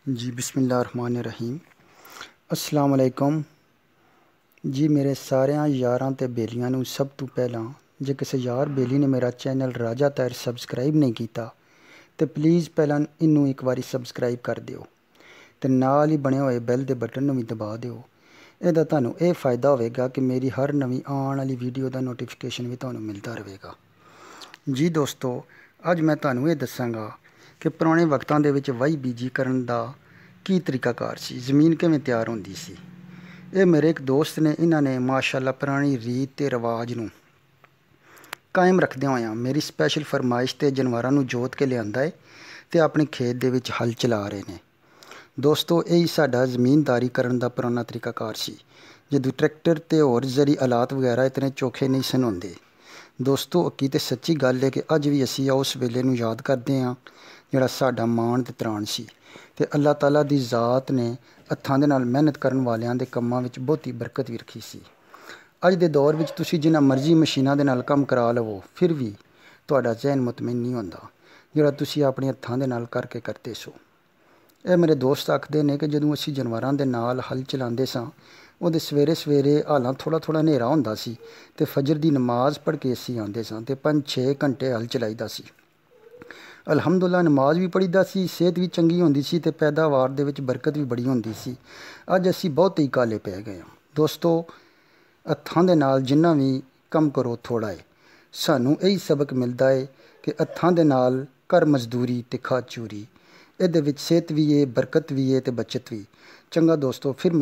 जी बिस्मिल्लाहिर्रहमानिर्रहीम। अस्सलाम वालेकुम जी। मेरे सारिਆਂ यारां ते बेलियां ਨੂੰ ਸਭ ਤੋਂ ਪਹਿਲਾਂ ਜੇ ਕਿਸੇ ਯਾਰ ਬੇਲੀ ਨੇ ਮੇਰਾ ਚੈਨਲ ਰਾਜਾ ਤਾਹਿਰ ਸਬਸਕ੍ਰਾਈਬ ਨਹੀਂ ਕੀਤਾ ਤੇ ਪਲੀਜ਼ ਪਹਿਲਾਂ ਇਹਨੂੰ ਇੱਕ ਵਾਰੀ ਸਬਸਕ੍ਰਾਈਬ ਕਰ ਦਿਓ ਤੇ ਨਾਲ ਹੀ ਬਣੇ ਹੋਏ ਬੈਲ ਦੇ ਬਟਨ ਨੂੰ ਵੀ ਦਬਾ ਦਿਓ। ਇਹਦਾ ਤੁਹਾਨੂੰ ਇਹ ਫਾਇਦਾ ਹੋਵੇਗਾ ਕਿ ਮੇਰੀ ਹਰ ਨਵੀਂ ਆਉਣ ਵਾਲੀ ਵੀਡੀਓ ਦਾ ਨੋਟੀਫਿਕੇਸ਼ਨ ਵੀ ਤੁਹਾਨੂੰ ਮਿਲਦਾ ਰਹੇਗਾ। ਜੀ ਦੋਸਤੋ, ਅੱਜ ਮੈਂ ਤੁਹਾਨੂੰ ਇਹ ਦੱਸਾਂਗਾ ਕਿ ਪੁਰਾਣੇ ਵਕਤਾਂ ਦੇ ਵਿੱਚ ਵਾਹੀ ਬੀਜੀ ਕਰਨ ਦਾ ਕੀ ਤਰੀਕਾਕਾਰ ਸੀ, ਜ਼ਮੀਨ ਕਿਵੇਂ ਤਿਆਰ ਹੁੰਦੀ ਸੀ। ਇਹ ਮੇਰੇ ਇੱਕ ਦੋਸਤ ਨੇ, ਇਹਨਾਂ ਨੇ ਮਾਸ਼ਾਅੱਲਾ ਪੁਰਾਣੀ ਰੀਤ ਤੇ ਰਿਵਾਜ ਨੂੰ ਕਾਇਮ ਰੱਖਦਿਆਂ ਹੋਇਆਂ ਮੇਰੀ ਸਪੈਸ਼ਲ ਫਰਮਾਇਸ਼ ਤੇ ਜਾਨਵਰਾਂ ਨੂੰ ਜੋਤ ਕੇ ਲਿਆਂਦਾ ਹੈ ਤੇ ਆਪਣੇ ਖੇਤ ਦੇ ਵਿੱਚ ਹਲ ਚਲਾ ਰਹੇ ਨੇ। ਦੋਸਤੋ, ਇਹੀ ਸਾਡਾ ਜ਼ਮੀਨਦਾਰੀ ਕਰਨ ਦਾ ਪੁਰਾਣਾ ਤਰੀਕਾਕਾਰ ਸੀ, ਜਦੋਂ ਟਰੈਕਟਰ ਤੇ ਹੋਰ ਜ਼ਰੀ ਆਲਾਤ ਵਗੈਰਾ ਇਤਨੇ ਚੋਖੇ ਨਹੀਂ ਸਨ ਹੁੰਦੇ। ਦੋਸਤੋ, ਹਕੀ ਤੇ ਸੱਚੀ ਗੱਲ ਹੈ ਕਿ ਅੱਜ ਵੀ ਅਸੀਂ ਉਸ ਵੇਲੇ ਨੂੰ ਯਾਦ ਕਰਦੇ ਹਾਂ ਜਿਹੜਾ ਸਾਡਾ ਮਾਣ ਤੇ ਤਰਾਣ ਸੀ ਤੇ ਅੱਲਾਹ ਤਾਲਾ ਦੀ ਜ਼ਾਤ ਨੇ ਹੱਥਾਂ ਦੇ ਨਾਲ ਮਿਹਨਤ ਕਰਨ ਵਾਲਿਆਂ ਦੇ ਕੰਮਾਂ ਵਿੱਚ ਬਹੁਤੀ ਬਰਕਤ ਵੀ ਰੱਖੀ ਸੀ। ਅੱਜ ਦੇ ਦੌਰ ਵਿੱਚ ਤੁਸੀਂ ਜਿੰਨਾ ਮਰਜ਼ੀ ਮਸ਼ੀਨਾਂ ਦੇ ਨਾਲ ਕੰਮ ਕਰਾ ਲਵੋ, ਫਿਰ ਵੀ ਤੁਹਾਡਾ ਜ਼ਹਿਨ ਮੁਤਮਿਨ ਨਹੀਂ ਹੁੰਦਾ ਜਿਹੜਾ ਤੁਸੀਂ ਆਪਣੇ ਹੱਥਾਂ ਦੇ ਨਾਲ ਕਰਕੇ ਕਰਦੇ ਸੋ। ਇਹ ਮੇਰੇ ਦੋਸਤ ਆਖਦੇ ਨੇ ਕਿ ਜਦੋਂ ਅਸੀਂ ਜਾਨਵਰਾਂ ਦੇ ਨਾਲ ਹਲ ਚਲਾਉਂਦੇ ਸਾਂ, ਉਹਦੇ ਸਵੇਰੇ ਸਵੇਰੇ ਹਾਲਾਂ ਥੋੜ੍ਹਾ ਹਨੇਰਾ ਹੁੰਦਾ ਸੀ ਤੇ ਫਜਰ ਦੀ ਨਮਾਜ਼ ਪੜ੍ਹ ਕੇ ਅਸੀਂ ਆਉਂਦੇ ਸਾਂ ਤੇ 5-6 ਘੰਟੇ ਹਲ ਚਲਾਈਦਾ ਸੀ। ਅਲਹਮਦੁਲਿਲਾ ਨਮਾਜ਼ ਵੀ ਪੜ੍ਹੀਦਾ ਸੀ, ਸਿਹਤ ਵੀ ਚੰਗੀ ਹੁੰਦੀ ਸੀ ਤੇ ਪੈਦਾਵਾਰ ਦੇ ਵਿੱਚ ਬਰਕਤ ਵੀ ਬੜੀ ਹੁੰਦੀ ਸੀ। ਅੱਜ ਅਸੀਂ ਬਹੁਤ ਹੀ ਕਾਲੇ ਪੈ ਗਏ ਹਾਂ। ਦੋਸਤੋ, ਹੱਥਾਂ ਦੇ ਨਾਲ ਜਿੰਨਾ ਵੀ ਕੰਮ ਕਰੋ ਥੋੜ੍ਹਾ ਹੈ। ਸਾਨੂੰ ਇਹੀ ਸਬਕ ਮਿਲਦਾ ਹੈ ਕਿ ਹੱਥਾਂ ਦੇ ਨਾਲ ਕਰ ਮਜ਼ਦੂਰੀ ਤੇ ਖਾ ਚੂਰੀ, ਇਹਦੇ ਵਿੱਚ ਸਿਹਤ ਵੀ ਹੈ, ਬਰਕਤ ਵੀ ਹੈ ਤੇ ਬੱਚਤ ਵੀ। ਚੰਗਾ ਦੋਸਤੋ, ਫਿਰ